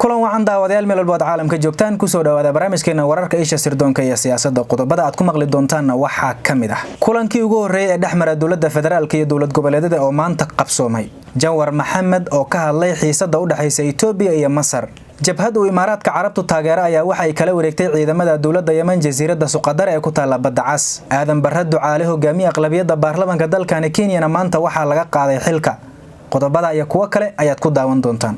kulan wacan daawadayaal meel walba caalamka joogtaan ku soo dhawaada barnaamijkeena wararka isha sirdoonka iyo siyaasadda qodobada aad ku maqli doontaan waxa kamid ah kulankii ugu horeeyay ee Dhexmaray dawladda federaalka iyo dawlad goboleedyada oo maanta qabsoomay Jawar Maxamed oo ka hadlay xiisadda u dhaxaysa Itoobiya iyo Masar jabhad uu Imaaraadka Carabtu taageero ayaa waxa ay kala wareegtay ciidamada dawladda Yemen jasiiradda Suqadar ee ku taala badda cas aadan barra ducaale hogaamiye aqlabiyadda baarlamaanka dalkan Kenya maanta waxa laga qaaday xilka qodobada iyo kuwa kale ayaad ku daawan doontaan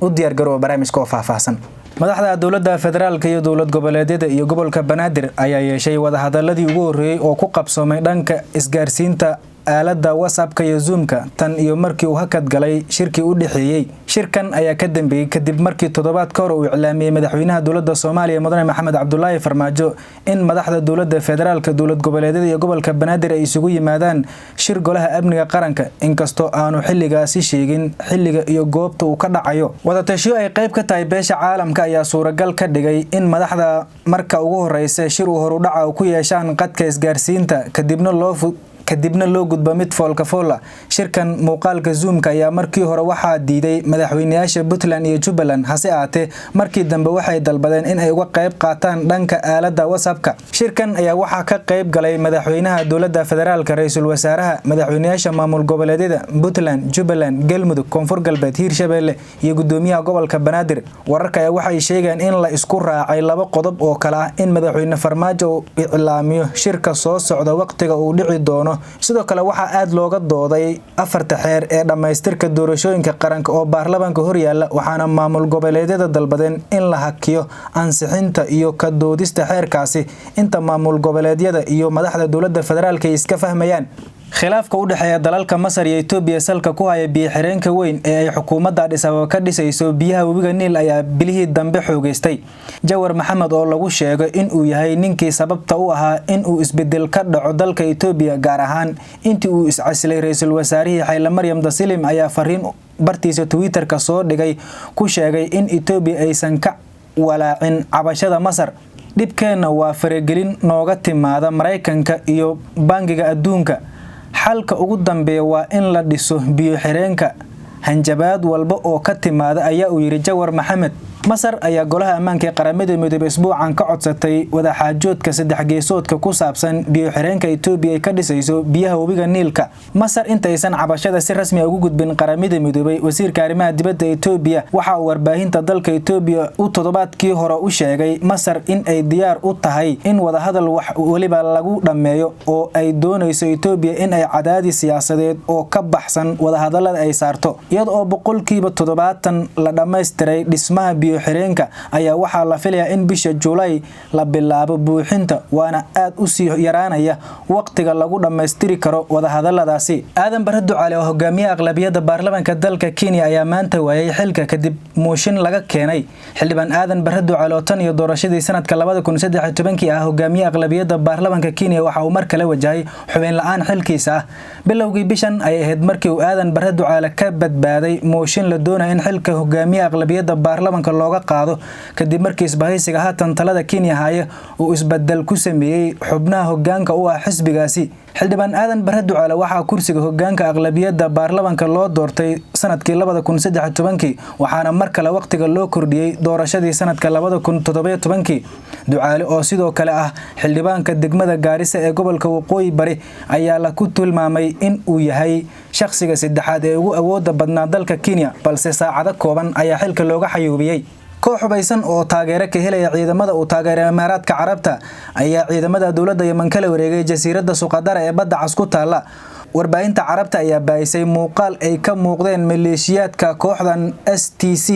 u diyaar garow barnaamijka oo faahfaahsan madaxda dawladda federaalka iyo dawlad goboleedyada iyo gobolka Banaadir ayaa yeeshay wada hadaladii ugu horeeyay oo ku qabsoomay dhanka isgaarsiinta aalada WhatsApp-ka iyo Zoom-ka tan iyo markii uu hakad galay shirkii u dhaxeeyay shirkan ayaa ka dambeeyay kadib markii toddobaad ka hor uu iclaamiyay madaxweynaha dawladda Soomaaliya Mudane Maxamed Cabdullaahi Farmaajo in madaxda dawladda federaalka dawlad goboleedyada iyo gobolka Banaadir ay isugu yimaadaan shir golaha amniga qaranka inkastoo aanu xilligaasi sheegin xilliga iyo goobta uu ka dhacayo wada tashiyo ay qayb ka tahay beesha caalamka ayaa suuragal ka dhigay in madaxda marka ugu horeysay shir uu horu dhaca ku yeeshaan qadka isgaarsiinta kadibna loo gudbo mid foolka foola shirkan muuqaalka Zoom-ka ayaa markii hore waxaa diiday madaxweynayaasha Puntland iyo Jubaland hase ahaatee markii dambe waxay dalbadeen in ay uga qayb qaataan dhanka aalada WhatsApp-ka shirkan ayaa waxa ka qayb galay madaxweynaha dawladda federaalka ra'iisul wasaaraha madaxweynayaasha maamul goboleedyada Puntland Jubaland Galmudug Koonfur Galbeed Hiirshabelle iyo gudoomiyaha gobolka Banaadir wararka ayaa waxay sheegeen in la isku raacay laba qodob oo kala ah in madaxweyne Farmaajo uu iclaamiyo shirka soo socda waqtiga uu dhici doono sidoo kale waxa aad looga dooday afarta xeer ee dhameystirka doorashooyinka qaranka oo baarlamaanka hor yaala waxaana maamul goboleedyada dalbadeen in la hakiyo ansixinta iyo ka doodista xeerkaasi inta maamul goboleedyada iyo madaxda dawladda federaalka iska fahmayaan khilaafka u dhaxeeya dalalka Masar iyo Itoobiya salka ku haya biyo xireenka weyn ee ay xukuumadda Addis Ababa ka dhisayso biyaha webiga Niil ayaa bilihii dambe xoogeystay Jawar Maxamed oo lagu sheegay in uu yahay ninkii sababta u ahaa in uu isbedel ka dhaco dalka Itoobiya gaar ahaan intii uu iscasilay ra'iisul wasaarihii Xayla Maryam Dasalim ayaa fariin bartiisa Twitter-ka soo dhigay ku sheegay in Itoobiya aysan ka walaacin cabashada Masar dhibkeena waa faragelin nooga timaada Mareykanka iyo Bangiga Adduunka xalka ugu dambeeya waa in la dhiso biyo xireenka hanjabaad walba oo ka timaada ayaa uu yiri Jawar Maxamed Masar ayaa golaha ammaanka qaramada midoobay isbuucan ka codsatay wada xaajoodka saddex geesoodka ku saabsan biyo xireenka Itoobiya ay ka dhisayso biyaha webiga Niilka Masar intaysan cabashada si rasmi ah ugu gudbin qaramada midoobay wasiirka arrimaha dibadda Itoobiya waxa uu warbaahinta dalka Itoobiya u toddobaadkii hore u sheegay Masar in ay diyaar u tahay in wada hadal wax waliba lagu dhameeyo oo ay doonayso Itoobiya in ay cadaadis siyaasadeed oo ka baxsan wada hadallada ay saarto iyadoo boqolkiiba 70 la dhameystiray dhismaha biyo xireenka ayaa waxa la filayaa in bisha July la bilaabo buuxinta waana aad u sii yaraanaya waqtiga lagu dhameystiri karo wada hadalladaasi aadan barra ducaale oo hogaamiye aqlabiyadda baarlamaanka dalka Kenya ayaa maanta waayay xilka kadib mooshin laga keenay xildhibaan aadan barra ducaale oo tan iyo doorashadii sanadka 2013 ah hogaamiye aqlabiyadda baarlamaanka Kenya waxa uu mar kale wajahay xubin la'aan xilkiisa ah bilowgii bishan ay ahayd markii uu aadan barra ducaale ka badbaaday mooshin la doonay in xilka hogaamiye aqlabiyadda baarlamaanka looga qaado kadib markii isbahaysiga haatan talada Kenya haya uu isbedel ku sameeyay xubnaha hogaanka u ah xisbigaasi xildhibaan aadan barra ducaale waxa kursiga hogaanka aqlabiyadda baarlamaanka loo doortay sanadkii 2013 waxaana mar kale waqtiga loo kordhiyay doorashadii sanadka 2017 ducaale oo sidoo kale ah xildhibaanka degmada Gaarisa ee gobolka Waqooyi Bari ayaa la ku tilmaamay in uu yahay shakhsiga saddexaad ee ugu awoodda badnaa dalka Kenya balse saacado kooban ayaa xilka looga xayuubiyay koox hubaysan oo taageero ka helaya ciidamada uu taageeray Imaaraadka Carabta ayaa ciidamada dawladda Yemen kala wareegay jasiiradda Suqadar ee badda cas ku taala warbaahinta Carabta ayaa baahisay muuqaal ay ka muuqdeen maleeshiyaadka kooxdan STC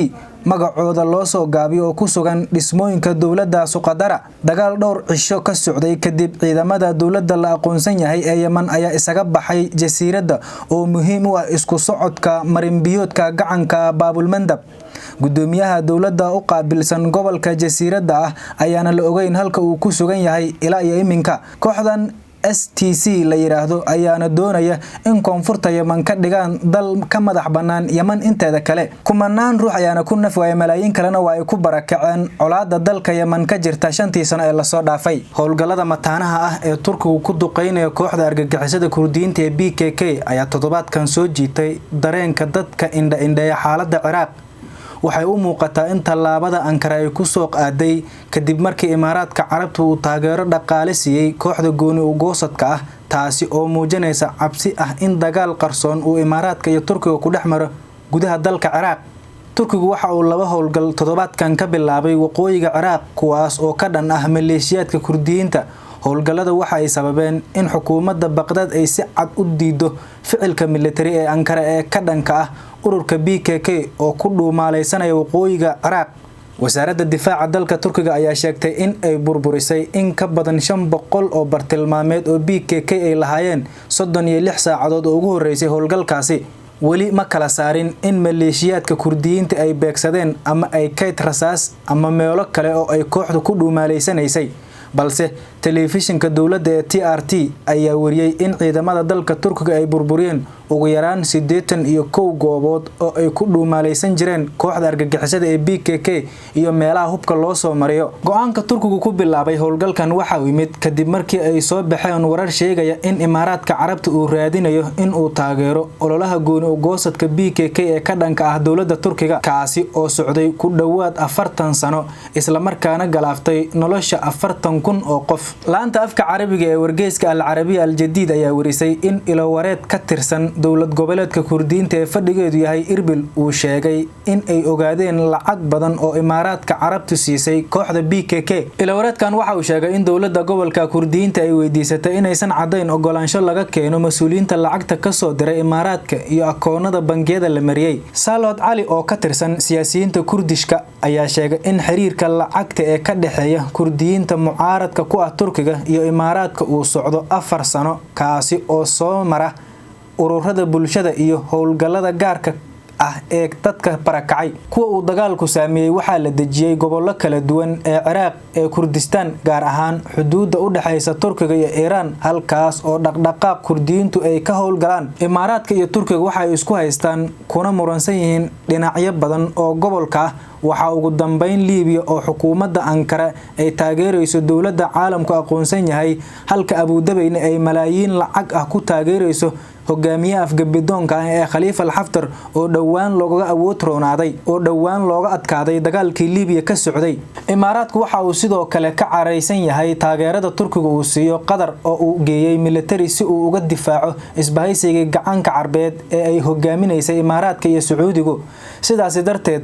magacooda loo soo gaabiyo oo ku sugan dhismooyinka dawladda Suqadar dagaal dhowr cisho ka socday kadib ciidamada dawladda la aqoonsan yahay ee Yemen ayaa isaga baxay jasiiradda oo muhiim u ah isku socodka marinbiyoodka gacanka Baabul Mandab gudoomiyaha dawladda u qaabilsan gobolka jasiiradda ah ayaana la ogeyn halka uu ku sugan yahay ilaa iyo iminka kooxdan STC la yiraahdo ayaana doonaya in koonfurta Yemen ka dhigaan dal ka madax banaan Yemen inteeda kale kumanaan ruux ayaana ku nafwaayay malaayiin kalena waa ay ku barakaceen colaadda dalka Yemen ka jirta 5 sano ee la soo dhaafay howlgallada mataanaha ah ee Turkigu ku duqeynaya kooxda argagixisada Kurdiyiinta ee PKK ayaa toddobaadkan soo jiitay dareenka dadka indha-indheeya xaaladda Ciraaq waxay u muuqataa in tallaabada Ankara ay ku soo qaaday kadib markii Imaaraadka Carabtu uu taageero dhaqaale siiyay kooxda gooni u goosadka ah taasi oo muujinaysa cabsi ah in dagaal qarsoon uu Imaaraadka iyo Turkiga ku dhexmaro gudaha dalka Ciraaq. Turkigu waxa uu laba howlgal toddobaadkan ka bilaabay waqooyiga Ciraaq kuwaas oo ka dhan ah maleeshiyaadka Kurdiyiinta. howlgallada waxa ay sababeen in xukuumadda Baghdad ay si cad u diido ficilka military ee Ankara ee ka dhanka ah ururka PKK oo ku dhuumaalaysanaya waqooyiga Ciraaq. wasaaradda difaaca dalka Turkiga ayaa sheegtay in ay burburisay in ka badan 500 oo bartilmaameed oo PKK ay lahaayeen 36 saacadood oo ugu horeysay howlgalkaasi. weli ma kala saarin in maleeshiyaadka Kurdiyiinta ay beegsadeen ama ay kayd rasaas ama meelo kale oo ay kooxdu ku dhuumaalaysanayay, balse telefishinka dawladda ee TRT ayaa wariyay in ciidamada dalka Turkiga ay burburiyeen ugu yaraan 81 goobood oo ay ku dhuumaalaysan jireen kooxda argagixisada ee PKK iyo meelaha hubka loo soo mariyo. go'aanka Turkigu ku bilaabay howlgalkan waxa uu yimid kadib markii ay soo baxeen warar sheegaya in Imaaraadka Carabta uu raadinayo in uu taageero ololaha gooni u goosadka PKK ee ka dhanka ah dawladda Turkiga kaasi oo socday ku dhawaad 40 sano isla markaana galaaftay nolosha 40,000 oo qof. laanta afka Carabiga ee wargeyska Al-Arabiya Al-Jadiid ayaa warisay in ilo wareed ka tirsan dawlad goboleedka Kurdiyiinta ee fadhigeedu yahay Irbil uu sheegay in ay ogaadeen lacag badan oo Imaaraadka Carabtu siisay kooxda PKK. ilo wareedkan waxa uu sheegay in dawladda gobolka Kurdiyiinta ay weydiisatay inaysan cadeyn ogolaansho laga keeno mas'uuliyiinta lacagta ka soo diray Imaaraadka iyo akoonada bangiyada la mariyay. Salad Ali oo ka tirsan siyaasiyiinta Kurdishka ayaa sheegay in xiriirka lacagta ee ka dhaxeeya Kurdiyiinta mucaaradka ku ah Turkiga iyo Imaaraadka uu socdo 4 sano kaasi oo soo mara ururada bulshada iyo howlgallada gaarka ah ee dadka barakacay. kuwa uu dagaalku saameeyay waxa la dejiyay gobollo kala duwan ee Ciraaq ee Kurdistan gaar ahaan xuduudda u dhaxaysa Turkiga iyo Iiraan halkaas oo dhaqdhaqaaq Kurdiyiintu ay ka howlgalaan. Imaaraadka iyo Turkiga waxa ay isku haystaan kuna muransan yihiin dhinacyo badan oo gobolka ah. waxa ugu dambeyn Liibiya oo xukuumadda Ankara ay taageerayso dawladda caalamku aqoonsan yahay halka Abu Dhabi ay malaayiin lacag ah ku taageerayso hogaamiyaha afgabidoonka ah ee Khalifa al-Haftar oo dhawaan looga awood roonaaday oo dhawaan looga adkaaday dagaalkii Liibiya ka socday. Imaaraadku waxa uu sidoo kale ka careysan yahay taageerada Turkiga uu siiyo Qatar oo uu geeyay military si uu uga difaaco isbahaysiga gacanka Carbeed ee ay hogaaminaysay Imaaraadka iyo Sacuudigu. sidaas darteed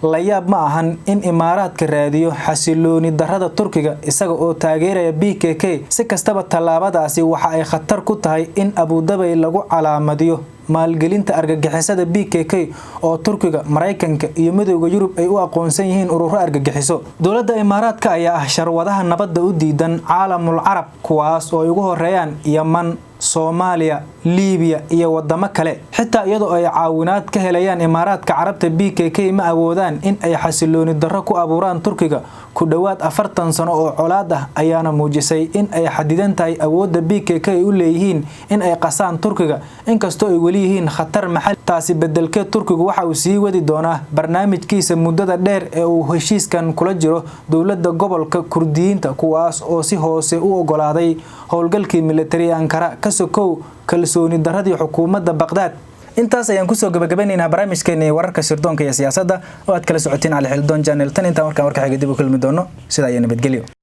la yaab ma ahan in Imaaraadka raadiyo xasilooni darrada Turkiga isaga oo taageeraya PKK. si kastaba tallaabadaasi waxa ay khatar ku tahay in Abu Dhabi lagu calaamadiyo maalgelinta argagixisada PKK oo Turkiga, Mareykanka iyo Midowga Yurub ay u aqoonsan yihiin ururo argagixiso. dawladda Imaaraadka ayaa ah sharwadaha nabadda u diidan caalamul Carab kuwaas oo ugu horeeyaan Yemen, Soomaaliya, Liibiya iyo wadamo kale. xitaa iyadoo ay caawinaad ka helayaan Imaaraadka Carabta, PKK ma awoodaan in ay xasilooni darro ku abuuraan Turkiga. ku dhawaad 40 sano oo colaad ah ayaana muujisay in ay xadidan tahay awoodda PKK ay u leeyihiin in ay qasaan Turkiga inkastoo ay weli yihiin khatar maxalli. taasi bedelkeed Turkigu waxa uu sii wadi doonaa barnaamijkiisa muddada dheer ee uu heshiiskan kula jiro dawladda gobolka Kurdiyiinta kuwaas oo si hoose u ogolaaday howlgalkii military Ankara ka sokow kalsooni darradii xukuumadda Baghdad. intaas ayaan ku soo gabagabaynaynaa barnaamijkeena wararka sirdoonka iyo siyaasadda oo aad kala socotiin على xildon channel tan inta markaa warka xiga dib u kulmi doono sida ay nabadgelyo.